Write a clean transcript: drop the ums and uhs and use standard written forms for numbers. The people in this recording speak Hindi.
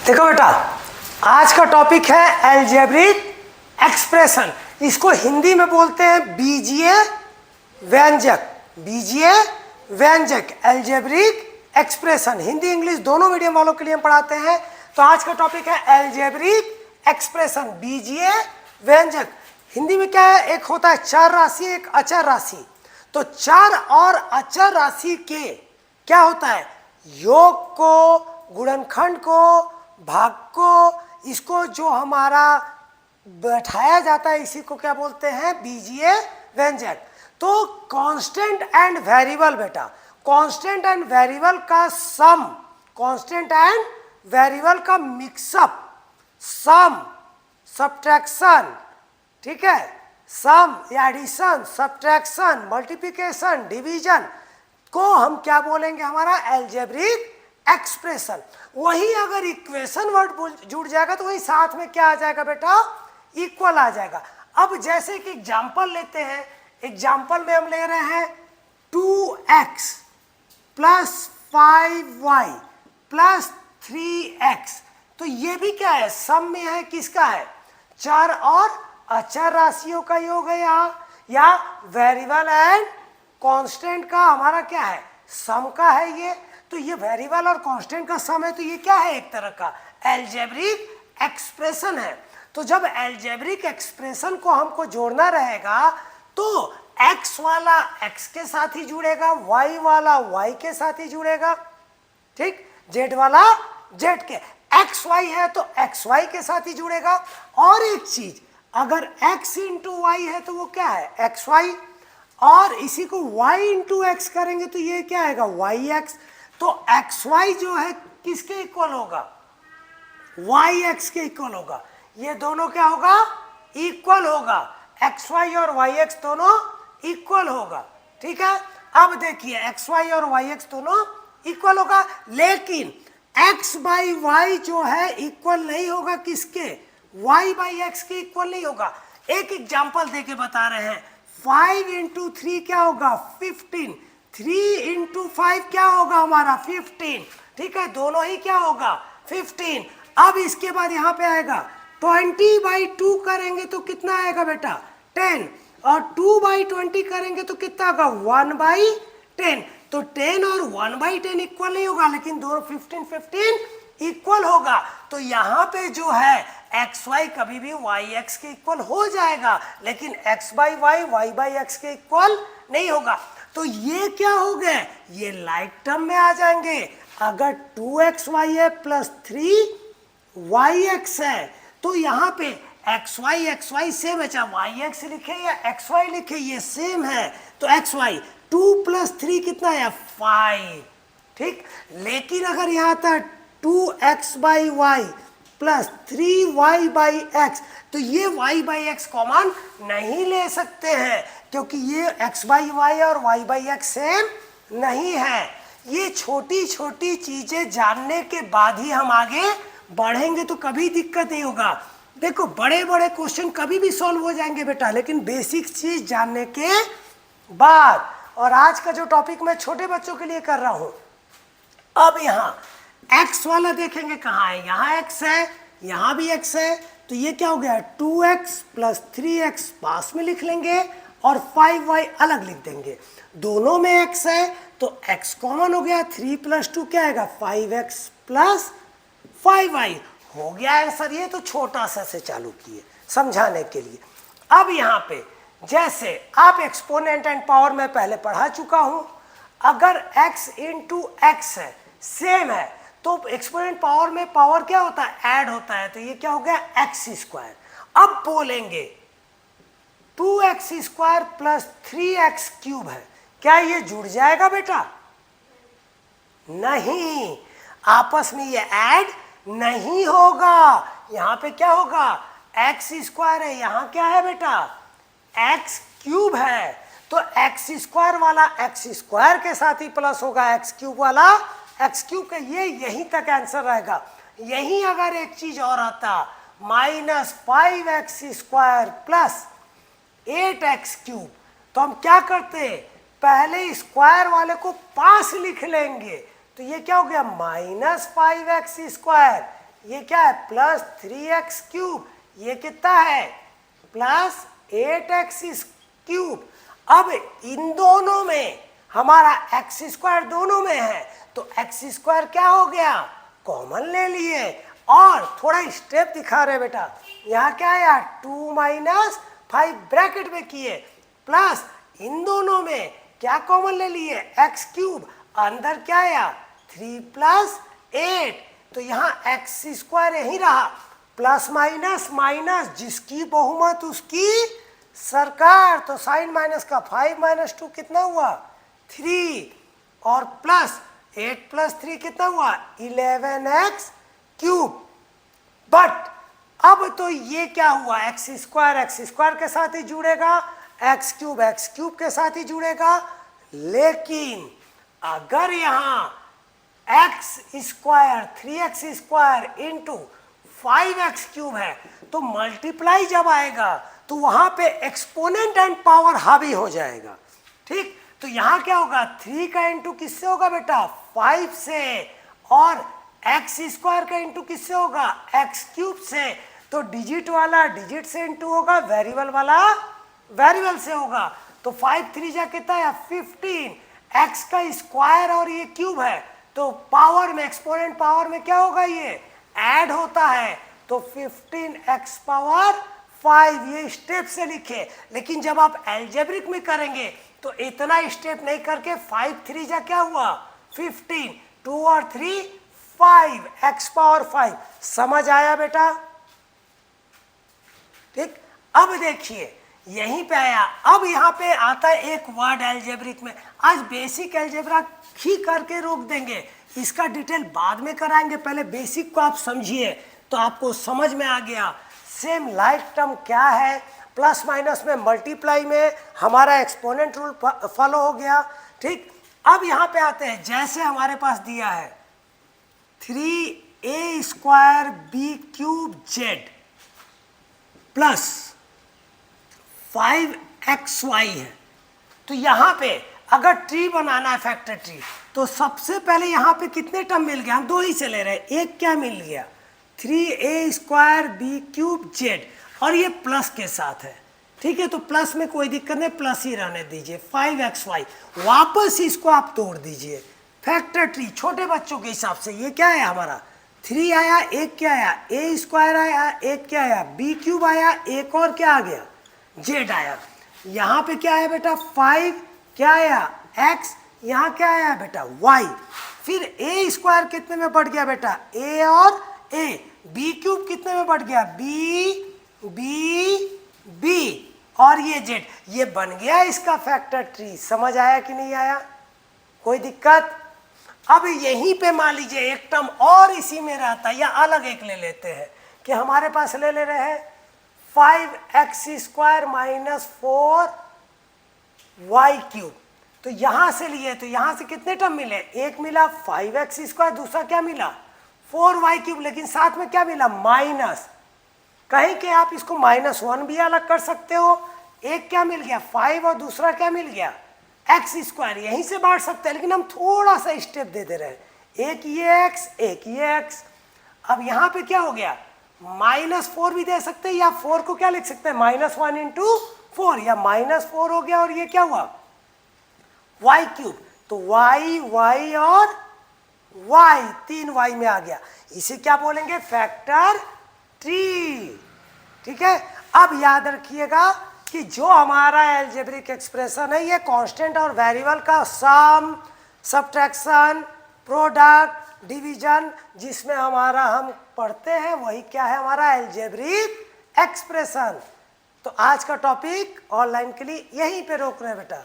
देखो बेटा, आज का टॉपिक है एल्जेब्रिक एक्सप्रेशन। इसको हिंदी में बोलते हैं बीजीय व्यंजक। बीजीय व्यंजक एल्जेब्रिक एक्सप्रेशन, हिंदी इंग्लिश दोनों मीडियम वालों के लिए हम पढ़ाते हैं। तो आज का टॉपिक है एल्जेब्रिक एक्सप्रेशन, बीजीय व्यंजक। हिंदी में क्या है, एक होता है चर राशि, एक अचर राशि। तो चर और अचर राशि के क्या होता है, योग को, गुणनखंड को, भाग को, इसको जो हमारा बैठाया जाता है इसी को क्या बोलते हैं, बीजीय व्यंजक। तो कांस्टेंट एंड वेरिएबल बेटा, कांस्टेंट एंड वेरिएबल का सम, कांस्टेंट एंड वेरिएबल का मिक्सअप, सम, सब्ट्रैक्शन, ठीक है, सम या एडिशन, सब्ट्रैक्शन, मल्टीप्लिकेशन, डिवीजन को हम क्या बोलेंगे, हमारा एल्जेब्रिक एक्सप्रेशन। वही अगर इक्वेशन वर्ड जुड़ जाएगा तो वही साथ में क्या आ जाएगा बेटा, इक्वल आ जाएगा। अब जैसे कि एग्जांपल लेते हैं, एग्जांपल में हम ले रहे हैं 2x plus 5y plus 3x। तो ये भी क्या है, सम में है, किसका है, चर और अचर राशियों का योग है यहाँ, या वेरिएबल एंड कांस्टेंट का हमारा क्या है, सम का है ये। तो ये वेरिएबल और कांस्टेंट का सम है, तो ये क्या है, एक तरह का एल्जेब्रिक एक्सप्रेशन है। तो जब एल्जेब्रिक एक्सप्रेशन को हमको जोड़ना रहेगा तो x वाला x के साथ ही जुड़ेगा, y वाला y के साथ ही जुड़ेगा, ठीक, z वाला z के, xy है तो xy के साथ ही जुड़ेगा। और एक चीज, अगर x इंटू वाई है तो वो क्या है, xy, और इसी को y इंटू एक्स करेंगे तो ये क्या आएगा, yx। तो xy जो है किसके इक्वल होगा, yx के इक्वल होगा। ये दोनों क्या होगा, इक्वल होगा, xy और yx दोनों इक्वल होगा, ठीक है। अब देखिए xy और yx दोनों इक्वल होगा, लेकिन x बाई वाई जो है इक्वल नहीं होगा किसके, y बाई एक्स के इक्वल नहीं होगा। एक एग्जांपल देके बता रहे हैं, 5 इंटू 3 क्या होगा, 15, 3 इंटू 5 क्या होगा हमारा, 15, ठीक है, दोनों ही क्या होगा, 15। अब इसके बाद यहाँ पे आएगा 20 बाई 2 करेंगे तो कितना आएगा बेटा, 10, और 2 बाई 20 करेंगे तो कितना होगा, 1 बाई 10। तो 10 और 1 बाई 10 इक्वल नहीं होगा, लेकिन दोनों 15 15 इक्वल होगा। तो यहाँ पे जो है एक्स वाई कभी भी वाई एक्स के इक्वल हो जाएगा, लेकिन x by y y by x के इक्वल नहीं होगा। तो ये क्या हो गए, ये लाइक टर्म में आ जाएंगे। अगर 2xy है प्लस 3yx है तो यहाँ पे xy सेम है, चाहे yx लिखे या xy लिखे ये सेम है। तो xy 2 प्लस 3 कितना है, 5, ठीक। लेकिन अगर यहाँ था 2x by y plus 3y by x, तो ये y बाई एक्स कॉमन नहीं ले सकते हैं, क्योंकि ये x बाई वाई और y बाई एक्स सेम नहीं है। ये छोटी छोटी चीजें जानने के बाद ही हम आगे बढ़ेंगे, तो कभी दिक्कत नहीं होगा। देखो बड़े बड़े क्वेश्चन कभी भी सॉल्व हो जाएंगे बेटा, लेकिन बेसिक चीज जानने के बाद। और आज का जो टॉपिक मैं छोटे बच्चों के लिए कर रहा हूं, अब यहाँ x वाला देखेंगे कहाँ है, यहाँ x है, यहाँ भी x है। तो ये क्या हो गया, 2x प्लस 3x पास में लिख लेंगे और 5y अलग लिख देंगे। दोनों में x है तो x कॉमन हो गया, 3 प्लस 2 क्या आएगा, 5x प्लस 5y हो गया आंसर। ये तो छोटा सा से चालू किए समझाने के लिए। अब यहाँ पे जैसे आप एक्सपोनेंट एंड पावर में पहले पढ़ा चुका हूं, अगर x इंटू एक्स है सेम है तो एक्सपोनेंट पावर में पावर क्या होता है, ऐड होता है। तो ये क्या हो गया, एक्स स्क्वायर। अब बोलेंगे 2x square plus 3x cube है, क्या ये जुड़ जाएगा बेटा, नहीं, आपस में ये ऐड नहीं होगा। यहाँ पे क्या होगा, एक्स स्क्वायर है, यहाँ क्या है बेटा, एक्स क्यूब है। तो एक्स स्क्वायर वाला एक्स स्क्वायर के साथ ही प्लस होगा, एक्स क्यूब वाला एक्स क्यूब का, ये यहीं तक आंसर रहेगा। यहीं अगर एक चीज और आता, minus 5x square plus 8x cube, तो हम क्या करते, पहले स्क्वायर वाले को पास लिख लेंगे। तो ये क्या हो गया, -5x स्क्वायर, ये क्या है प्लस 3x क्यूब, ये कितना है प्लस 8x क्यूब। अब इन दोनों में हमारा x स्क्वायर दोनों में है, तो x स्क्वायर क्या हो गया कॉमन ले लिए, और थोड़ा स्टेप दिखा रहे बेटा, यहाँ क्या आया 2 माइनस 5 ब्रैकेट में किए, प्लस इन दोनों में क्या कॉमन ले लिए x क्यूब, अंदर क्या आया 3 प्लस 8, तो यहाँ x स्क्वायर यही रहा, प्लस माइनस माइनस जिसकी बहुमत उसकी सरकार, तो साइन माइनस का 5 माइनस 2 कितना हुआ 3, और प्लस 8 प्लस 3 कितना हुआ 11x क्यूब। बट अब तो ये क्या हुआ x स्क्वायर के साथ ही जुड़ेगा, x क्यूब के साथ ही जुड़ेगा, लेकिन अगर यहाँ x square 3x square into 5x cube है, तो मल्टीप्लाई जब आएगा तो वहां पे एक्सपोनेंट एंड पावर हावी हो जाएगा। ठीक, तो यहाँ क्या होगा 3 का इंटू किससे होगा बेटा 5 से, और x स्क्वायर का इंटू किससे होगा x क्यूब से, तो डिजिट वाला डिजिट से इंटू होगा, वेरिएबल वाला वेरिएबल से होगा, तो 5 3 जा कितना है 15, x का स्क्वायर और ये क्यूब है, तो पावर में एक्सपोनेंट पावर में क्या होगा ये ऐड होता है, तो 15x पावर 5, ये स्टेप से लिखे। लेकिन जब आप एल्जेब्रिक में करेंगे तो इतना स्टेप नहीं करके 5 3 जा क्या हुआ 15, 2 और 3 5, x पावर 5। समझ आया बेटा? ठीक, अब देखिए यहीं पे आया, अब यहाँ पे आता है एक वर्ड एल्जेब्रिक में, आज बेसिक एल्जेब्रा ही करके रोक देंगे, इसका डिटेल बाद में कराएंगे, पहले बेसिक को आप समझिए तो आपको समझ में आ गया। सेम लाइक टर्म क्या है, प्लस माइनस में मल्टीप्लाई में हमारा एक्सपोनेंट रूल फॉलो हो गया। ठीक, अब यहाँ पे आते हैं, जैसे हमारे पास दिया है 3a square b cube z plus 5xy है, तो यहाँ पे अगर ट्री बनाना है फैक्टर ट्री, तो सबसे पहले यहाँ पे कितने टर्म मिल गया, हम दो ही से ले रहे हैं, एक क्या मिल गया 3a square b cube Z, और ये प्लस के साथ है। ठीक है, तो प्लस में कोई दिक्कत नहीं, प्लस ही रहने दीजिए, 5xy, वापस इसको आप तोड़ दीजिए फैक्टर ट्री छोटे बच्चों के हिसाब से। ये क्या है हमारा 3 आया, एक क्या आया a स्क्वायर आया, एक क्या आया b क्यूब आया, एक और क्या आ गया z आया। यहाँ पे क्या है बेटा 5, क्या आया x, यहाँ क्या आया बेटा y, फिर a स्क्वायर कितने में बढ़ गया बेटा a और a, b क्यूब कितने में बढ़ गया b, और ये z, ये बन गया इसका फैक्टर ट्री। समझ आया कि नहीं आया, कोई दिक्कत? अब यहीं पे मान लीजिए एक टर्म और इसी में रहता है, या अलग एक ले लेते हैं कि हमारे पास ले रहे हैं 5x square minus 4y cube, तो यहां से लिए, तो यहां से कितने टर्म मिले, एक मिला 5x स्क्वायर, दूसरा क्या मिला 4y क्यूब, लेकिन साथ में क्या मिला माइनस, कहीं के आप इसको -1 भी अलग कर सकते हो, एक क्या मिल गया 5 और दूसरा क्या मिल गया x स्क्वायर, यहीं से बांट सकते हैं, लेकिन हम थोड़ा सा स्टेप दे रहे हैं, एक ये x एक ये x। अब यहाँ पे क्या हो गया -4 भी दे सकते हैं, या 4 को क्या लिख सकते हैं -1 इंटू 4, या -4 हो गया, और ये क्या हुआ y क्यूब, तो y और y, 3y में आ गया, इसे क्या बोलेंगे फैक्टर ट्री। ठीक है, अब याद रखिएगा कि जो हमारा एल्जेब्रिक एक्सप्रेशन है, ये कांस्टेंट और वेरिएबल का सम, सब्ट्रैक्शन, प्रोडक्ट, डिवीजन, जिसमें हमारा हम पढ़ते हैं वही क्या है हमारा एल्जेब्रिक एक्सप्रेशन। तो आज का टॉपिक ऑनलाइन के लिए यहीं पे रोक रहे हैं बेटा।